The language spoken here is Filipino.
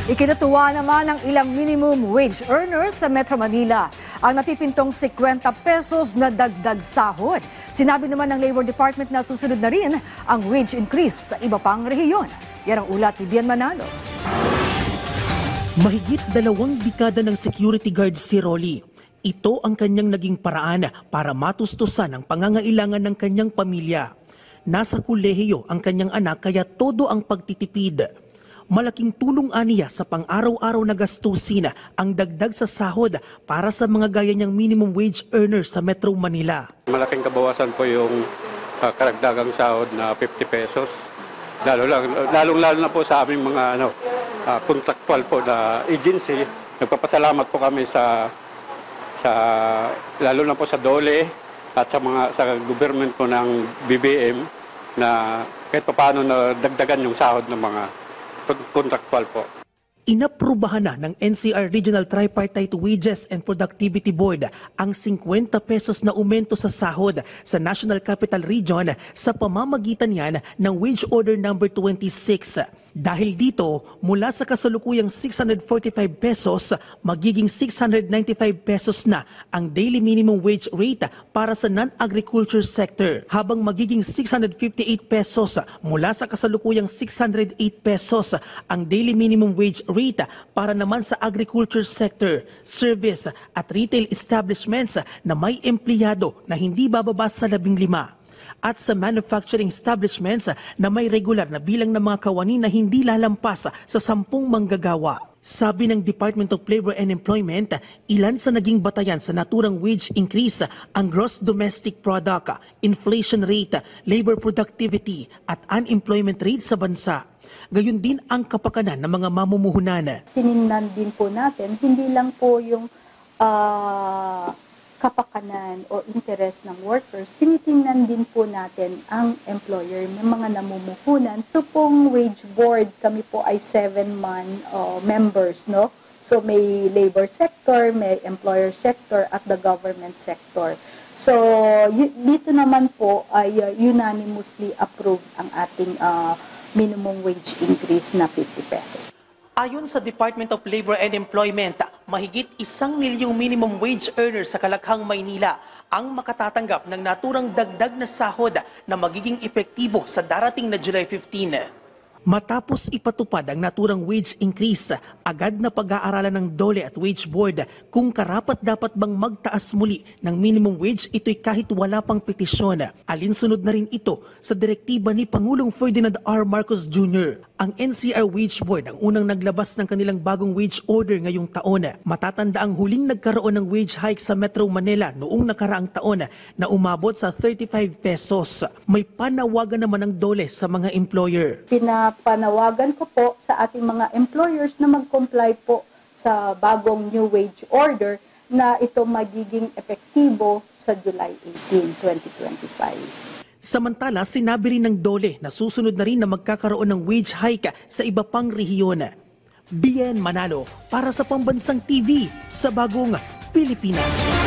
Ikinatuwa naman ng ilang minimum wage earners sa Metro Manila ang napipintong 50 pesos na dagdag sahod. Sinabi naman ng Labor Department na susunod na rin ang wage increase sa iba pang rehiyon. Yan ang ulat ni Bian Manalo. Mahigit 2 dekada ng security guard si Rolly. Ito ang kanyang naging paraan para matustusan ang pangangailangan ng kanyang pamilya. Nasa kolehiyo ang kanyang anak kaya todo ang pagtitipid. Malaking tulong aniya sa pang-araw-araw na gastusin ang dagdag sa sahod para sa mga gaya niyang minimum wage earners sa Metro Manila. Malaking kabawasan po yung karagdagang sahod na 50 pesos. Lalong-lalo na po sa aming mga contractual po na agency. Nagpapasalamat po kami sa lalo na po sa DOLE at sa government po ng BBM na kahit paano na dagdagan yung sahod ng mga contractual po. Inaprubahan na ng NCR Regional Tripartite Wages and Productivity Board ang 50 pesos na aumento sa sahod sa National Capital Region sa pamamagitan niyan ng Wage Order number 26. Dahil dito, mula sa kasalukuyang 645 pesos, magiging 695 pesos na ang daily minimum wage rate para sa non-agriculture sector, habang magiging 658 pesos mula sa kasalukuyang 608 pesos ang daily minimum wage rate para naman sa agriculture sector, service at retail establishments na may empleyado na hindi bababa sa 15. At sa manufacturing establishments na may regular na bilang ng mga kawani na hindi lalampas sa 10 manggagawa. Sabi ng Department of Labor and Employment, ilan sa naging batayan sa naturang wage increase ang gross domestic product, inflation rate, labor productivity at unemployment rate sa bansa. Gayon din ang kapakanan ng mga mamumuhunan. Tiningnan din po natin, hindi lang po yung kapakanan o interest ng workers, tinitingnan din po natin ang employer ng mga namumuhunan. Ito pong wage board, kami po ay 7-man members, no? So may labor sector, may employer sector at the government sector. So dito naman po ay unanimously approved ang ating minimum wage increase na 50 pesos. Ayon sa Department of Labor and Employment, mahigit 1 milyong minimum wage earners sa Kalakhang, Maynila ang makatatanggap ng naturang dagdag na sahod na magiging epektibo sa darating na July 15. Matapos ipatupad ang naturang wage increase, agad na pag-aaralan ng DOLE at Wage Board kung karapat-dapat bang magtaas muli ng minimum wage ito'y kahit wala pang petisyon. Alinsunod na rin ito sa direktiba ni Pangulong Ferdinand R. Marcos Jr. Ang NCR Wage Board ang unang naglabas ng kanilang bagong wage order ngayong taon. Matatanda ang huling nagkaroon ng wage hike sa Metro Manila noong nakaraang taon na umabot sa 35 pesos. May panawagan naman ng DOLE sa mga employer. Panawagan ko po sa ating mga employers na mag-comply po sa bagong new wage order na ito magiging epektibo sa July 18, 2025. Samantala, sinabi rin ng DOLE na susunod na rin na magkakaroon ng wage hike sa iba pang rehiyon. Bian Manalo para sa Pambansang TV sa Bagong Pilipinas.